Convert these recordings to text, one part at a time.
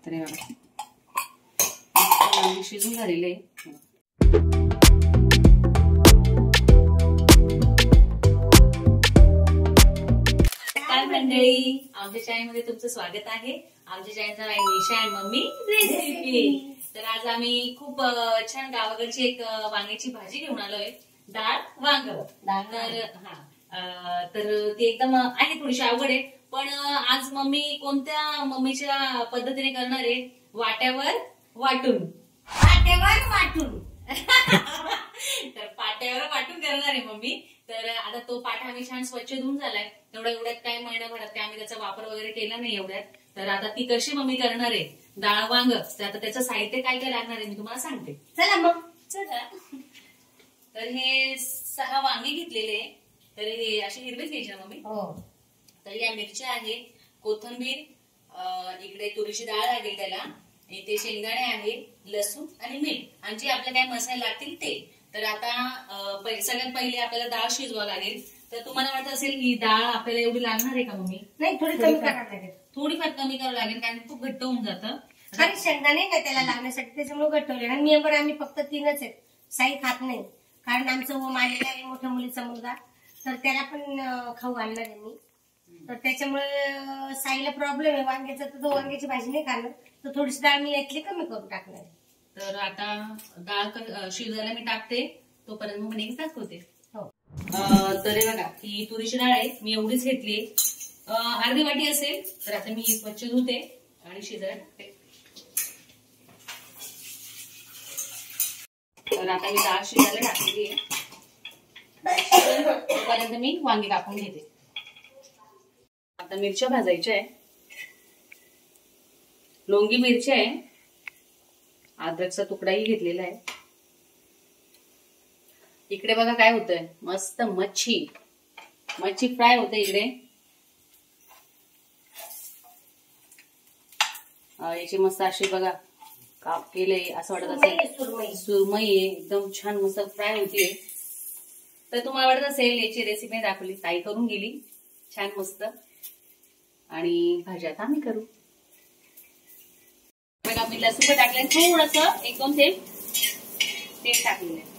तरी बघा शिजून झालेले. मंडळी, आमच्या चॅनलमध्ये तुमचं स्वागत आहे. आमच्या चॅनलचं नाव निशा अँड मम्मी रेसिपी. तर आज आम्ही खूप छान गावाकडची एक वांग्याची भाजी घेऊन आलोय, डाळ वांग. तर ती एकदम आहे थोडीशी अवघड आहे, पण आज मम्मीच्या पद्धतीने करणार आहे, वाट्यावर वाटून. तर पाट्यावर वाटून करणार आहे मम्मी. तर आता तो पाटा आम्ही छान स्वच्छ धुवून झालाय. एवढ्यात काय महिनाभरात काय आम्ही त्याचा वापर वगैरे केला नाही एवढ्यात. तर आता ती कशी मम्मी करणार आहे डाळ वांग, तर आता त्याचं साहित्य काय काय लागणार आहे मी तुम्हाला सांगते. चला मग. तर हे 6 वांगे घेतलेले. तर हे असे हिरवेच घ्यायचे ना मम्मी. हो. तर या मिरच्या आहे, कोथिंबीर, इकडे तुरीची डाळ लागेल त्याला, इथे शेंगदाणे आहे, लसूण आणि मीठ, आणि जे आपले काय मसाले लागतील ते. तर आता सगळ्यात पहिले आपल्याला डाळ शिजवावं लागेल. तर तुम्हाला वाटत असेल ही डाळ आपल्याला एवढी लागणार आहे का मम्मी? नाही, थोडी कमी करावं लागेल. थोडीफार कमी करावं लागेल, कारण खूप घट्ट होऊन जातं. आणि शेंगदाणे का त्याला लागण्यासाठी, त्याच्यामुळे घट्ट होईल. आणि आम्ही फक्त 3च आहेत, साई खात नाही. कारण आमचं मालेला आहे मोठ्या मुलीचा मुलगा, तर त्याला पण खाऊ घालणार आहे मी. तर त्याच्यामुळे साईला प्रॉब्लेम आहे वांग्याचा, तर तो वांग्याची भाजी नाही खाणार. तर थोडीशी डाळ मी यातली कमी करून टाकणार आहे. तर आता डाळ शिजायला मी टाकते, तोपर्यंत मग मी दाखवते. हो. तर बघा ही तुरीची डाळ आहे, मी एवढीच घेतली, अर्धी वाटी असेल. तर आता मी स्वच्छ धुते आणि शिजायला टाकते. तर आता मी डाळ शिजायला टाकलेली आहे, तोपर्यंत मी वांगी कापून घेते. आता मिरच्या भाजायच्या आहे, लोंगी मिरची आहे, अद्रकचा तुकडाही घेतलेला आहे. इकडे बघा काय होतंय, मस्त मच्छी फ्राय होते इकडे. याची मस्त अशी बघा काप केले, असं वाटत असेल सुरमई आहे, एकदम छान मस्त फ्राय होतीये. तर तुम्हाला वाटत असेल याची रेसिपी दाखवली, ताई करून गेली छान मस्त. आणि भाजी आता आम्ही करू. बघा मी लसूण टाकलं, थोडस 1-2 थेंब तेल टाकलेलं आहे.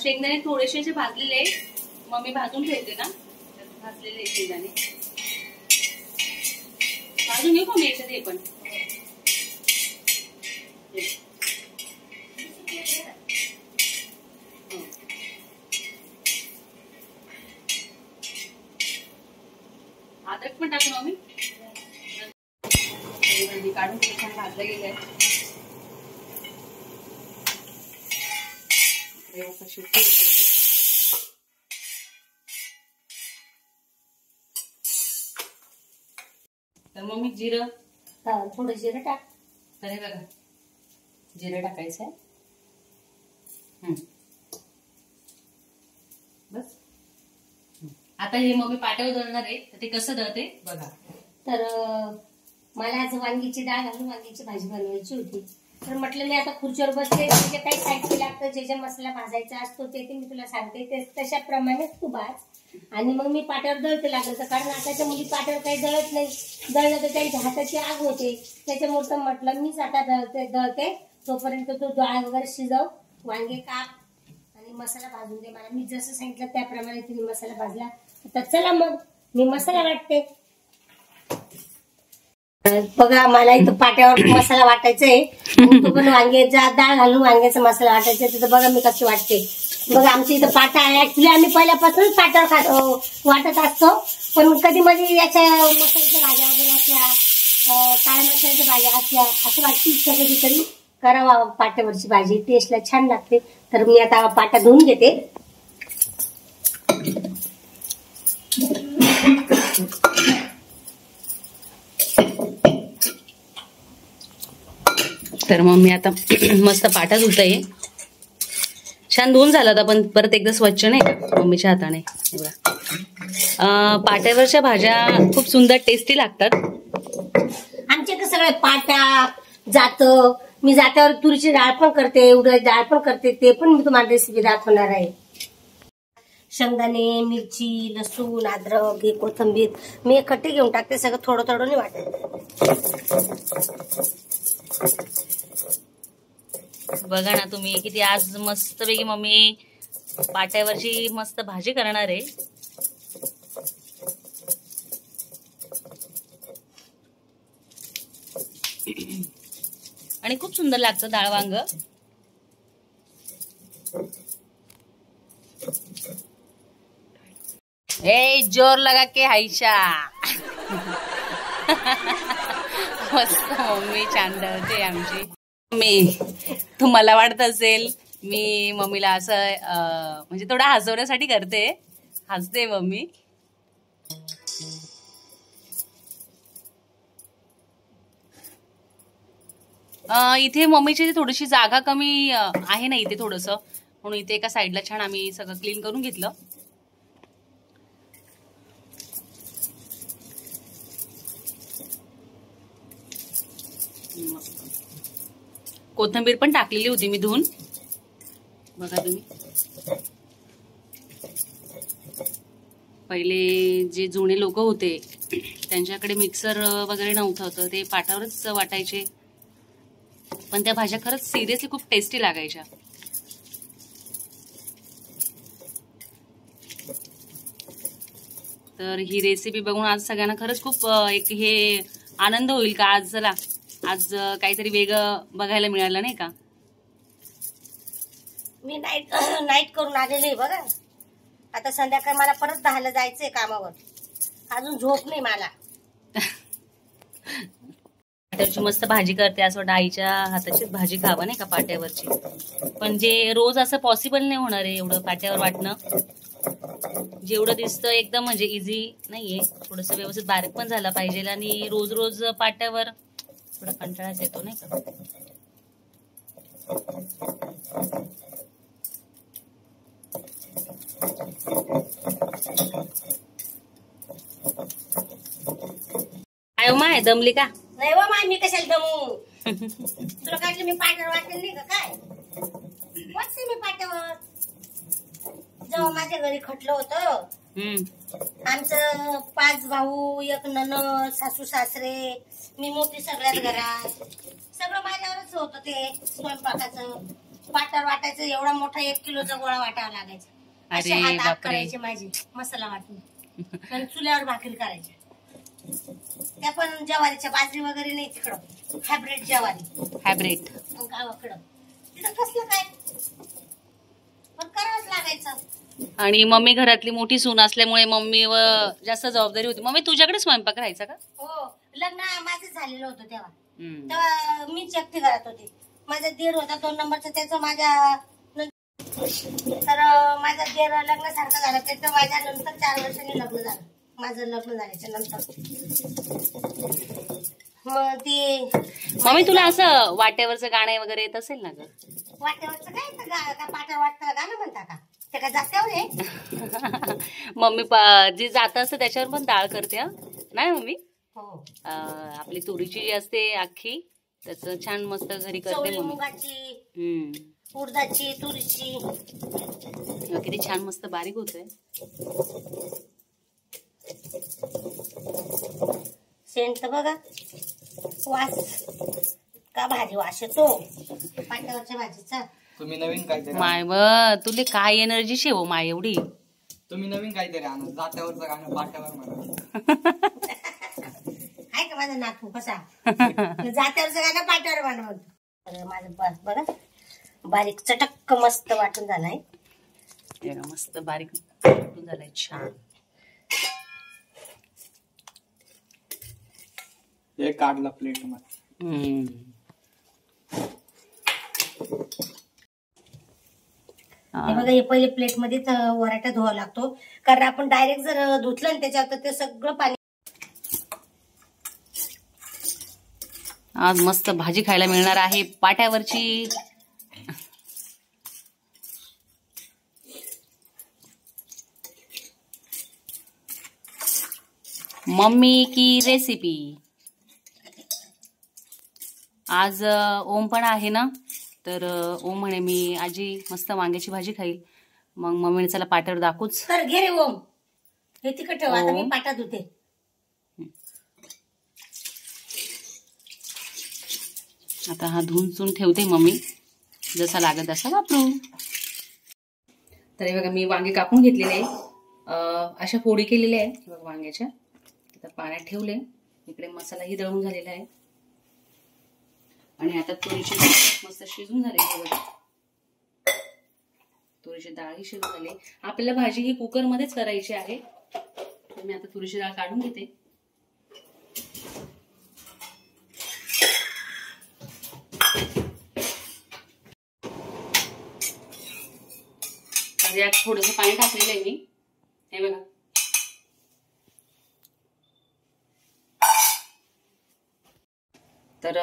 शेंगदाणे थोडेसे जे भाजलेले मम्मी भाजून ठेवते ना, भाजलेले शेंगदाणे भाजून घेऊ मम्मी याच्यात. हे पण अद्रक पण टाकू मम्मी. काढून छान भाजलं गेलंय. तर मग मी जिरं, थोडं जिरं टाक. तर हे बघा जिरं टाकायचं आहे. बस. आता हे मग मी पाट्यावर दळणार आहे, तर ते कसं दळते बघा. तर मला आज वांगीची डाळ घालून वांगीची भाजी बनवायची होती. तर म्हटलं मी आता खुर्चीवर बसते, जे काही साहित्य लागतं, जे मसाला भाजायचा असतो ते मी तुला सांगते, ते तशाप्रमाणेच तू भाज. आणि मग मी पाट्यावर दळते लागलं तर, कारण आताच्या मुली पाट्यावर काही दळत नाही. दळलं तर त्यांच्या हाताची आग होते. त्याच्यामुळे म्हटलं मीच आता दळते, तोपर्यंत तो डाळ वगैरे शिजव, वांगे काप आणि मसाला भाजून दे मला. मी जसं सांगितलं त्याप्रमाणे तिने मसाला भाजला. तर चला मग मी मसाला वाटते. बघा मला इथं पाट्यावर मसाला वाटायचा आहे, तो पण वांग्याचा डाळ घालून वांग्याचा मसाला वाटायचा आहे. तिथं बघा मी कशी वाटते. बघा आमच्या इथं पाटा आहे. ऍक्च्युली आम्ही पहिल्यापासूनच पाट्यावर वाटत असतो, पण कधी मध्ये याच्या मसाल्याच्या भाज्या वगैरे असल्या, काळ्या मसाल्याच्या भाज्या असल्या, असं वाटतं इच्छा कधीतरी करावा पाट्यावरची भाजी, टेस्टला छान लागते. तर मी आता पाटा धुवून घेते. तर मग मी आता मस्त पाटा धुतय, छान धुवून झाला होता, पण परत एकदा स्वच्छ नाही का मम्मीच्या हाताने. पाट्यावरच्या भाज्या खूप सुंदर टेस्टी लागतात. आमच्याकडे सगळे पाटा जात, मी जात्यावर तुरीची डाळ पण करते, उडदाची डाळ पण करते, ते पण मी तुम्हाला रेसिपी दाखवणार आहे. शेंगदाणे, मिरची, लसूण, अद्रक, हे कोथिंबीर मी एकटी घेऊन टाकते. सगळं थोडं थोडं नाही वाटत. बघा ना तुम्ही किती आज मस्तपैकी मम्मी पाट्यावरची मस्त भाजी करणार आहे. आणि खूप सुंदर लागतं डाळ वांग. ए जोर लगा के हायशा. मस्त मम्मी छान दळते आमची. मी तुम्हाला वाटत असेल मी मम्मीला असं म्हणजे थोडं हसवण्यासाठी करते. हसते मम्मी. इथे मम्मीची थोडीशी जागा कमी आहे ना इथे थोडस, म्हणून इथे एका साईडला छान आम्ही सगळं क्लीन करून घेतलं. कोथिंबीर पण टाकलेली होती मी धुवून. बघा तुम्ही पहिले जे जुने लोक होते त्यांच्याकडे मिक्सर वगैरे नव्हतं, तर ते पाटावरच वाटायचे. पण त्या भाज्या खरंच सिरियसली खूप टेस्टी लागायच्या. तर ही रेसिपी बघून आज सगळ्यांना खरंच खूप एक हे आनंद होईल का आज चला आज काहीतरी वेगळं बघायला मिळालं नाही का. मी नाईट करून आलेले बघा. आता संध्याकाळी मला परत 10ला जायचंय कामावर. अजून झोप नाही मला. पाट्यावरची मस्त भाजी करते असं वाटतं आईच्या हाताचीच भाजी खावं नाही का पाट्यावरची. पण जे रोज असं पॉसिबल नाही होणार आहे एवढं पाट्यावर वाटणं. जेवढं दिसतं एकदम म्हणजे इझी नाहीये. थोडस व्यवस्थित बारीक पण झाला पाहिजे. आणि रोज रोज पाट्यावर थोडा कंटाळाच येतो नाही का. काय माय दमली का. नाही वा माय, मी कशाला दमू. तुला काय मी पाट्यावर वाटेल नाही का काय. वाटते मी पाट्यावर. जेव्हा माझ्या घरी खटलं होतं, आमचं 5 भाऊ, 1 नणंद, सासू सासरे, मी मोठी सगळ्यात घरात. सगळं माझ्यावरच होतं. ते स्वयंपाकाचं पाट्यावर वाटायचं. एवढा मोठा 1 किलोचा गोळा वाटावा लागायचा. असे हात आग करायचे माझे मसाला वाटून. आणि चुल्यावर भाकरी करायच्या. त्या पण ज्वारीच्या, बाजरी वगैरे नाही तिकडं. हायब्रिड ज्वारी. हायब्रिड गावाकडं तिथं कसलं काय, पण करावंच लागायचं. आणि मम्मी घरातली मोठी सून असल्यामुळे मम्मीवर जास्त जबाबदारी होती. मम्मी तुझ्याकडे स्वयंपाक राहायचा का. हो, लग्न माझं झालेलं होतं तेव्हा. तेव्हा मीच एकटी घरात होती. माझा दीर होता 2 नंबरचा. त्याचं माझ्या तर माझा दीर लग्नासारखं झालं. त्याचं माझ्या नंतर 4 वर्षांनी लग्न झालं. माझं लग्न झाल्याच्या नंतर मग ते. मम्मी तुला असं वाट्यावरचं गाणं वगैरे येत असेल ना ग. वाट्यावरचं काय पाट्यावर वाटतं गाणं म्हणता का. ते काय जात्यावर आहे. मम्मी जे जात असतं त्याच्यावर पण डाळ करते नाही मम्मी. हो, आपली तुरीची जी असते अख्खी त्याचं छान मस्त घरी करते मम्मी. मुगाची, उडदाची, तुरीची. किती छान मस्त बारीक होतंय. सेंट बघा, वास का भारी वास येतो पाट्यावरच्या भाजीचा. तुम्ही नवीन काहीतरी माय तुले काय एनर्जी शेव माय एवढी. तुम्ही नवीन काहीतरी आणा. जात्यावरचं गाणं पाट्यावर म्हणा. आहे का माझा नातू कसा. जात्यावरचं गाणं पाट्यावर म्हणा. माझं बस बघा बारीक चटक्क मस्त वाटून झालाय. मस्त बारीक वाटून झालाय छान. हे काढला प्लेट मध्ये. बघा हे पहिले प्लेट मध्ये वराटा धुवा लागतो. कारण आपण डायरेक्ट जर धुतलं ना त्याच्यावर तर ते सगळं पाणी. आज मस्त भाजी खायला मिळणार आहे पाट्यावरची. मम्मी की रेसिपी. आज ओम पण आहे ना, तर ओम म्हणे मी आजी मस्त वांग्याची भाजी खाईल. मग मम्मीने चला पाट्यावर दाखवूच. तर घे रे ओम, हे तिकडे ठेव. आता मी पाटात होते. आता हा धुवून चून ठेवते मम्मी, जसा लागत तसा वापरू. तर हे बघा मी वांगे कापून घेतलेले आहे, अशा फोडी केलेल्या आहे बघा वांग्याच्या. आता पाण्यात ठेवले. इकडे मसालाही दळून झालेला आहे आणि आता तुरीची डाळ मस्त शिजून झालेली आहे बघा. तुरीची डाळही शिजून झाली. आपल्याला भाजी ही कुकर मध्येच करायची आहे. तर मी आता तुरीची डाळ काढून घेते. यात थोडंसं पाणी टाकलेलं आहे मी, हे बघा. तर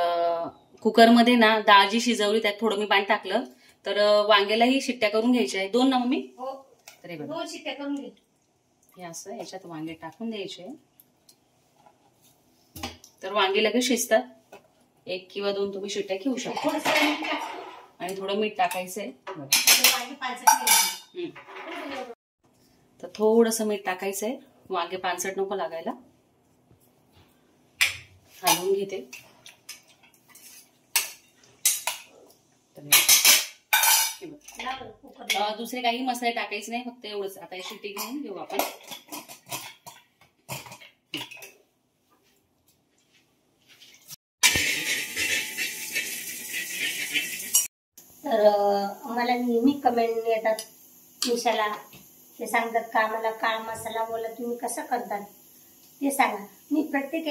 कुकरमध्ये ना डाळ जी शिजवली त्यात थोडं मी पाणी टाकलं. तर वांग्यालाही शिट्ट्या करून घ्यायच्या आहे. 2 ना मम्मी? हो, तर हे बघा 2 शिट्ट्या करून घे. हे असं याच्यात वांगे टाकून द्यायचे. तर वांगे लगेच शिजतात. 1 किंवा 2 तुम्ही शिट्ट्या घेऊ शकता. आणि थोडं मीठ टाकायचंय. तर थोडस मीठ टाकायचंय, वांगे पानसट नको लागायला. हलवून घेते. दुसरे काही मसाले टाकायचे नाही, फक्त एवढंच. आता शिट्टी घेऊन घेऊ आपण. तर मला नेहमी कमेंट येतात निशाला, ते सांगतात का मला काळा मसाला बोला तुम्ही कसं करतात ते सांगा. मी प्रत्येक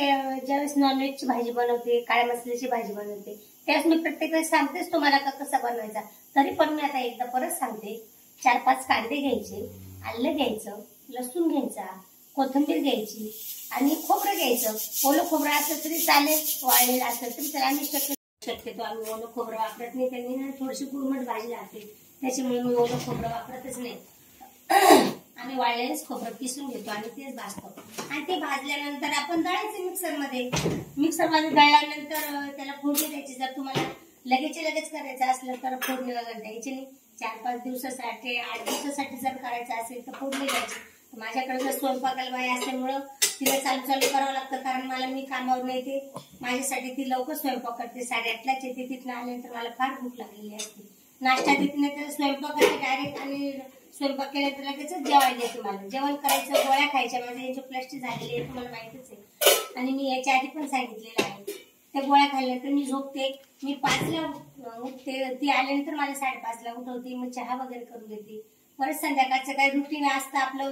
ज्यावेळेस नॉनव्हेजची भाजी बनवते, काळ्या मसाल्याची भाजी बनवते, त्यावेळेस मी प्रत्येक वेळेस सांगतेच तुम्हाला का कसा बनवायचा. तरी पण मी आता एकदा परत सांगते. 4-5 कांदे घ्यायचे, आलं घ्यायचं, लसूण घ्यायचा, कोथिंबीर घ्यायची आणि खोबरं घ्यायचं. ओलं खोबरं असलं तरी चालेल, वाळलेलं असलं तरी चालेल. आम्ही शक्यतो आम्ही ओलं खोबरं वापरत नाही. त्यांनी ना थोडीशी गुळमट भाजी लागते, त्याच्यामुळे मी ओलं खोबरं वापरतच नाही. आम्ही वाळलेलंच खोबरं किसून घेतो आणि तेच भाजतो. आणि ते भाजल्यानंतर आपण दळायचं मिक्सरमध्ये दळल्यानंतर त्याला फोडणी द्यायची. जर तुम्हाला लगेच करायचं असलं तर फोडणी वगैरे द्यायची नाही. 4-5 दिवसासाठी 8 दिवसासाठी जर करायचं असेल तर फोडणी द्यायची. माझ्याकडे जर स्वयंपाकाला बाई असल्यामुळं तिला चालू करावं लागतं, कारण मला मी कामावर नाही येते. माझ्यासाठी ती लवकर स्वयंपाक करते. 8:30लाच येते. तिथनं आल्यानंतर मला फार भूक लागलेली असते. नाश्ता देत नाही तर स्वयंपाक करते डायरेक्ट, आणि स्वयंपाक केल्यानंतर लगेच जेवायला देते. मला जेवण करायचं, गोळ्या खायच्या. माझ्या एंजिओप्लास्टी झालेली आहे तुम्हाला माहितीच आहे, आणि मी याच्या आधी पण सांगितलेलं आहे. त्या गोळ्या खाल्ल्यानंतर मी झोपते. मी 5ला उठते. ती आल्यानंतर मला 5:30ला उठवते. मग चहा वगैरे करून देते. परत संध्याकाळचं काही रुटीन असतं आपलं,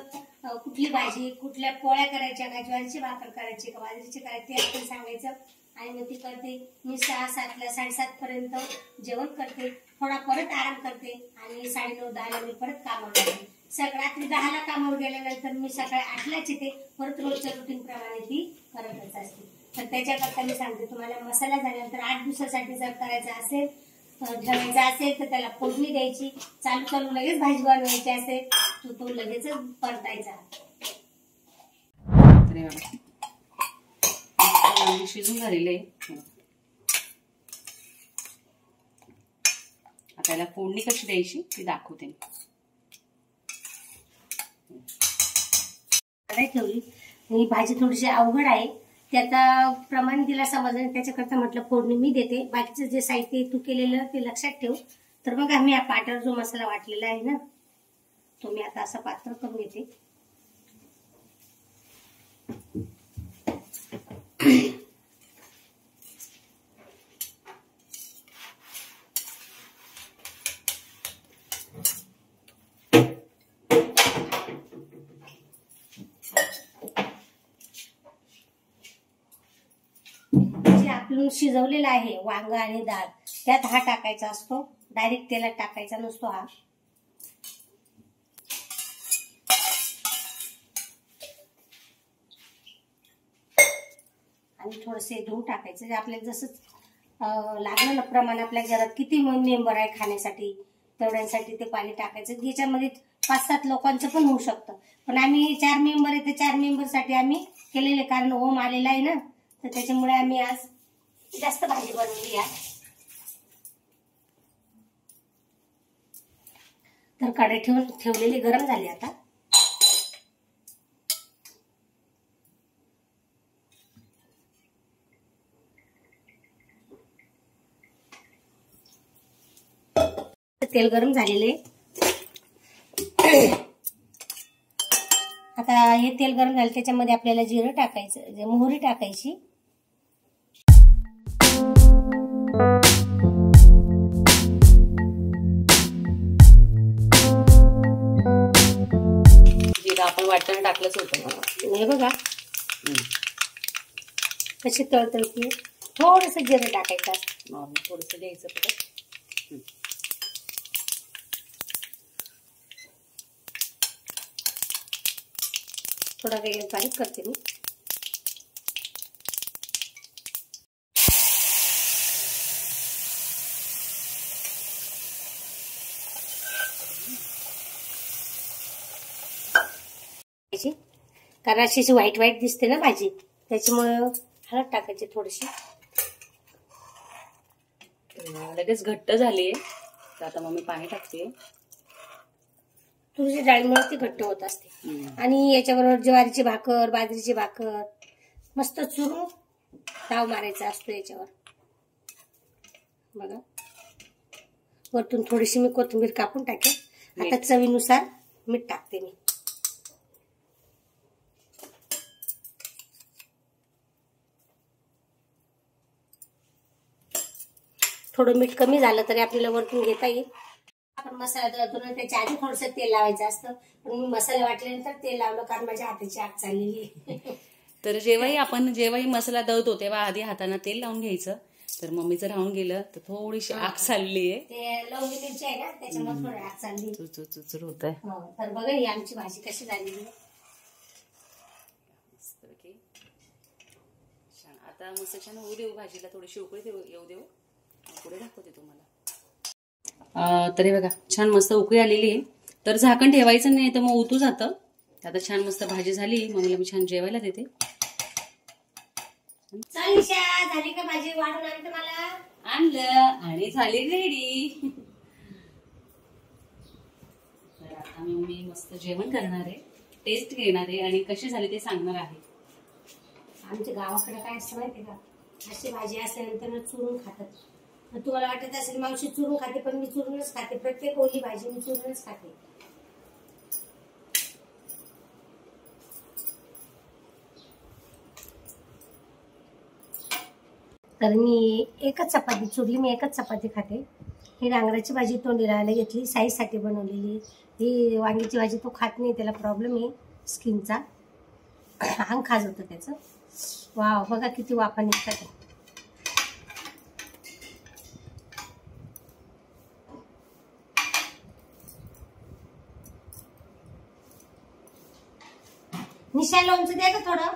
कुठली भाजी, कुठल्या पोळ्या करायच्या, का ज्वारीची भाकर करायची, का बाजरीची करायची, ते आपण सांगायचं आणि मग ती करते. मी 6-7ला 7:30 पर्यंत जेवण करते. थोडा परत आराम करते आणि 9:30-10ला मी परत कामावर जाते. रात्री 10ला कामावर गेल्यानंतर मी सकाळी 8लाच येते. परत रोजच्या रुटीन प्रमाणे ती करतच असते. तर त्याच्याकरता मी सांगते तुम्हाला, मसाला झाल्यानंतर 8 दिवसासाठी जर करायचा असेल, ठेवायचा असेल तर त्याला फोडणी द्यायची. चालू लगेच भाजी बनवायची असेल तर तो लगेच परतायचा. शिजून झालेले. आता याला फोडणी कशी द्यायची ती दाखवते. ठेवली ही भाजी थोडीशी अवघड आहे, ते आता प्रमाण तिला समजलं, त्याच्याकरता म्हटलं फोडणी मी देते. बाकीचं जे साहित्य तू केलेलं ते लक्षात ठेव. तर मग आम्ही या पाटावर जो मसाला वाटलेला आहे ना, तो मी आता असा पातळ करून घेते. आपण शिजवलेला आहे वांग आणि डाळ, त्यात हा टाकायचा असतो. डायरेक्ट तेलात टाकायचा नसतो हा. आणि थोडंसं धुवून टाकायचं. जे आपल्याला जसं लागलं ना प्रमाण, आपल्या घरात किती मेंबर आहे खाण्यासाठी तेवढ्यांसाठी ते पाणी टाकायचं. याच्यामध्ये 5-7 लोकांचं पण होऊ शकतं, पण आम्ही 4 मेंबर आहे, ते 4 मेंबरसाठी आम्ही केलेले. कारण ओम आलेला आहे ना, तर त्याच्यामुळे आम्ही आज जास्त भाजी बनवली आहे. तर कढई ठेवलेली गरम झाली आता. तेल गरम झालेले. आता हे तेल गरम झालं, त्याच्यामध्ये आपल्याला जिरं टाकायचं, मोहरी टाकायची. जिरं आपण वाटताना टाकलंच होतं. हे बघा कशी तळतळती. थोडस जिरं टाकायचं, थोडस द्यायचं परत. थोडा वेळ बारीक करते मी. कारण अशी व्हाईट व्हाईट दिसते ना भाजी, त्याच्यामुळं हळद टाकायची थोडीशी. लगेच घट्ट झालीये तर आता मम्मी पाणी टाकते. तुरीची डाळीमुळे ती घट्ट होत असते. आणि याच्याबरोबर ज्वारीची भाकर, बाजरीची भाकर मस्त चुरून ताव मारायचा असतो याच्यावर. बघा वरतून थोडीशी मी कोथिंबीर कापून टाकेन. आता चवीनुसार मीठ टाकते मी. थोडं मीठ कमी झालं तरी आपल्याला वरतून घेता येईल. आपण मसाला दळतो ना, त्याच्या आधी थोडंसं तेल लावायचं असतं, पण मी मसाला वाटल्यानंतर तेल लावलं कारण माझ्या हाताची आग चाललेली. तर जेव्हाही मसाला दळतो तेव्हा आधी हाताने तेल लावून घ्यायचं. तर मम्मीचं राहून गेलं तर थोडीशी आग चालली आहे. ते लवंगी मिरची आहे ना, त्याच्यामुळे थोडी आग चालली. चुचुर होत आहे. तर बघा ही आमची भाजी कशी झालेली आहे. आता मस्त छान होऊ देऊ भाजीला, थोडीशी उकळी येऊ देऊ, पुढे दाखवते तुम्हाला. तर हे बघा छान मस्त उकळी आलेली आहे. तर झाकण ठेवायचं नाही तर मग उतू जातं. आता छान मस्त भाजी झाली. मम्मीला मी छान जेवायला देते. झाली का भाजी? वाढून आणते मला. आणलं आणि झाली रेडी. तर आता मी मस्त जेवण करणार आहे, टेस्ट घेणार आहे आणि कशी झाली ते सांगणार आहे. आमच्या गावाकडे काय असतं माहिती का, अशी भाजी असल्यानंतर चुरून खातात. तुम्हाला वाटत असेल मावशी चुरून खाते, पण मी चुरूनच खाते. प्रत्येक ओली भाजी मी चुरूनच खाते. तर मी एकच चपाती चुरली, मी एकच चपाती खाते. ही डांगराची भाजी तोंडी लावायला घेतली, साईजसाठी बनवलेली. ही वांगीची भाजी तो खात नाही, त्याला प्रॉब्लेम आहे स्किनचा, अंग खाज होतं त्याचं. वाव बघा किती वाफा निघतात. निशा लोणचं द्या का थोडं.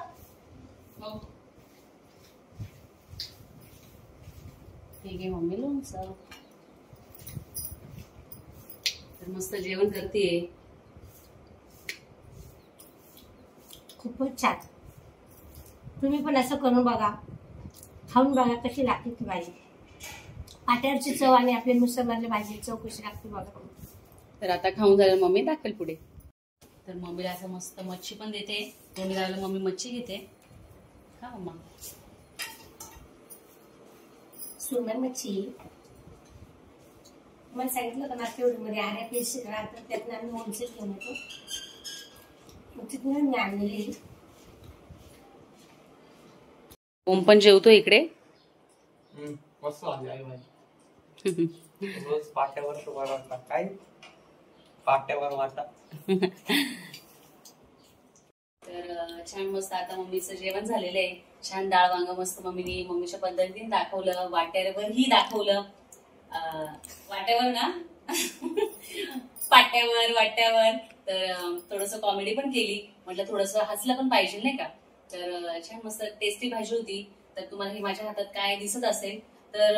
ठीक आहे मम्मी लोणचं. तर मस्त जेवण करतेय. खूपच छान. तुम्ही पण असं करून बघा, खाऊन बघा कशी लागते ती भाजी. पाट्यावरची चव आणि आपल्या मुसलमानच्या भाजीची चव कशी लागते बघा. तर आता खाऊन झालं मम्मी दाखवेल पुढे. तर मम्मीला असं मस्त मच्छी पण देते. तोंडी लावलं मम्मी मच्छी घेते. खा मम्मा. सुरमई मच्छी मला सांगितलं होतं मार्केटमध्ये आऱ्या पीस राहतात, त्यातनं आम्ही होलसेल घेऊन येतो. मग तिथून मी आणलेली. ओम पण जेवतो इकडे. मस्त भाजी आहे भाजी. रोज पाट्यावर शुभार वाटतात. काय पाट्यावर वाटतात. तर छान मस्त आता मम्मीचं जेवण झालेलं आहे. छान डाळ वांग मस्त मम्मीने मम्मीच्या पद्धतीने दाखवलं. वाट्यावरही दाखवलं. वाट्यावर ना पाट्यावर वाट्यावर. तर थोडस कॉमेडी पण केली. म्हटलं थोडस हसलं पण पाहिजे नाही का. तर छान मस्त टेस्टी भाजी होती. तर तुम्हाला हे माझ्या हातात काय दिसत असेल तर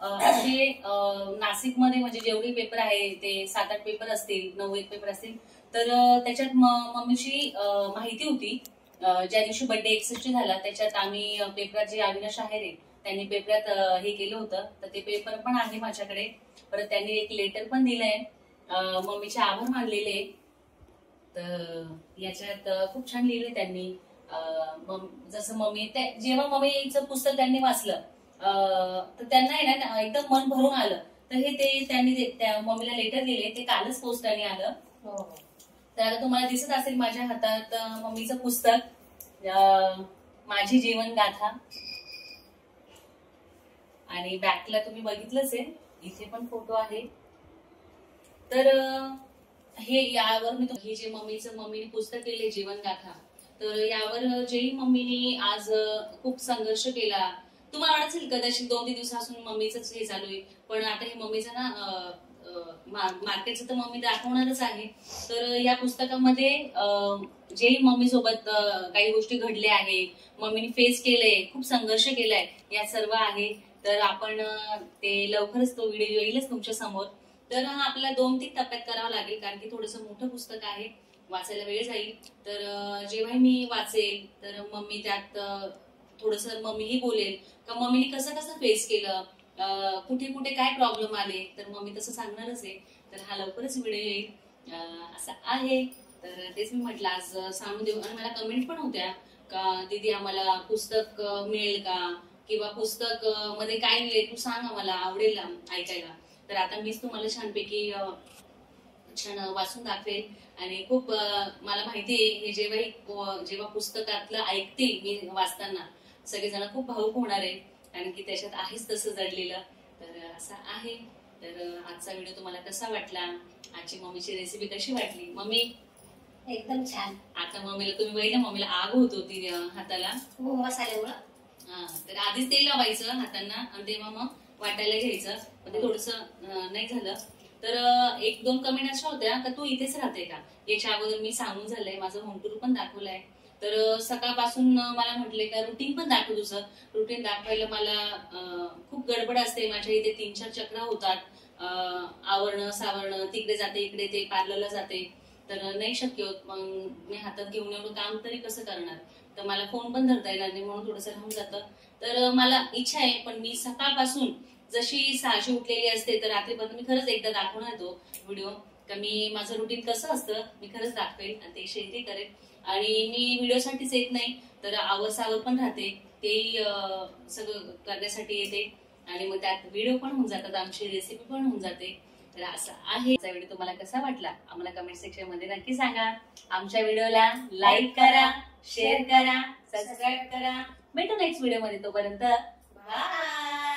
असे नाशिकमध्ये म्हणजे जेवढे पेपर आहे ते 7-8 पेपर असतील, 9-1 पेपर असतील. तर त्याच्यात मम्मीची माहिती होती. ज्या दिवशी बर्थडे 61 झाला त्याच्यात आम्ही पेपरात जे अविनाश आहे त्यांनी पेपरात हे केलं होतं. तर ते पेपर पण आहे माझ्याकडे. परत त्यांनी एक लेटर पण दिलंय मम्मीचे आभार मानलेले. तर याच्यात खूप छान लिहिले त्यांनी. जसं मम्मी जेव्हा मम्मीचं पुस्तक त्यांनी वाचलं तर त्यांना आहे ना एकदम मन भरून आलं. तर हे ते त्यांनी त्या मम्मीला लेटर दिले, ते कालच पोस्टाने आलं. तर आता तुम्हाला दिसत असेल माझ्या हातात मम्मीचं पुस्तक माझी जीवन गाथा. आणि बॅकला तुम्ही बघितलंच आहे, इथे पण फोटो आहे. तर हे यावर मी हे जे मम्मीने पुस्तक केले जीवन गाथा, तर यावर जेही मम्मीने आज खूप संघर्ष केला. तुम्हाला वाटत कदाचित 2-3 दिवसापासून मम्मीच हे चालू आहे, पण आता हे मम्मीचं ना मार्केटचं तर मम्मी दाखवणारच आहे. तर या पुस्तकामध्ये जेही मम्मी सोबत काही गोष्टी घडल्या आहे, मम्मीने फेस केलंय, खूप संघर्ष केलाय, या सर्व आहे. तर आपण ते लवकरच तो व्हिडिओ येईलच तुमच्या समोर. तर हा आपल्याला 2-3 टप्प्यात करावा लागेल, कारण की थोडंसं मोठं पुस्तक आहे, वाचायला वेळ जाईल. तर जेव्हा मी वाचेल तर मम्मी त्यात थोडंसं मम्मीही बोलेल का मम्मीने कसं कसं फेस केलं, कुठे कुठे काय प्रॉब्लेम आले, तर मम्मी तसं सांगणारच आहे. तर हा लवकरच व्हिडिओ येईल असं आहे. तर तेच मी म्हटलं आज सांगून देऊ. आणि मला कमेंट पण होत्या का दीदी आम्हाला पुस्तक मिळेल का, किंवा पुस्तक मध्ये काय मिळेल तू सांग, आम्हाला आवडेल ऐकायला. तर आता मीच तुम्हाला छानपैकी छान वाचून दाखवेल. आणि खूप मला माहितीये हे जेव्हा पुस्तकातलं ऐकते मी वाचताना सगळेजण खूप भावुक होणार आहे, कारण की त्याच्यात आहेच तसं जडलेलं. तर असं आहे. तर आजचा व्हिडिओ तुम्हाला कसा वाटला, आजची मम्मीची रेसिपी कशी वाटली? मम्मी एकदम छान. आता मम्मीला तुम्ही बघितलं, मम्मीला आग होत होती हाताला मसाल्यामुळं. तर आधीच तेल लावायचं हातांना आणि तेव्हा मग वाटायला घ्यायचं. पण ते थोडस नाही झालं. तर 1-2 कमेंट अशा होत्या का तू इथेच राहते का. याच्या अगोदर मी सांगून झालंय, माझं होम टूर पण दाखवलंय. तर सकाळपासून मला म्हटले का रुटीन पण दाखव तुझं. रुटीन दाखवायला मला खूप गडबड असते. माझ्या इथे 3-4 चक्र होतात, आवरणं सावरणं, तिकडे जाते इकडे ते पार्लरला जाते, तर नाही शक्य होत. मग मी हातात घेऊन एवढं काम तरी कसं करणार. तर मला फोन पण धरता येणार नाही, म्हणून थोडंसं राहून जातं. तर मला इच्छा आहे, पण मी सकाळपासून जशी 6ची उठलेली असते तर रात्रीपर्यंत मी खरंच एकदा दाखवणार तो व्हिडिओ का मी माझं रुटीन कसं असतं मी खरंच दाखवेल आणि ते शेअरही करेल. आणि मी व्हिडिओसाठीच येत नाही, तर आवरसावर पण राहते, तेही सगळं करण्यासाठी येते. आणि मग त्यात व्हिडिओ पण होऊन जातात, आमची रेसिपी पण होऊन जाते. तर असं आहे. व्हिडिओ तुम्हाला कसा वाटला आम्हाला कमेंट सेक्शन मध्ये नक्की सांगा. आमच्या व्हिडिओला लाईक करा, शेअर करा, सबस्क्राईब करा. भेटू नेक्स्ट व्हिडिओ मध्ये. तोपर्यंत बाय.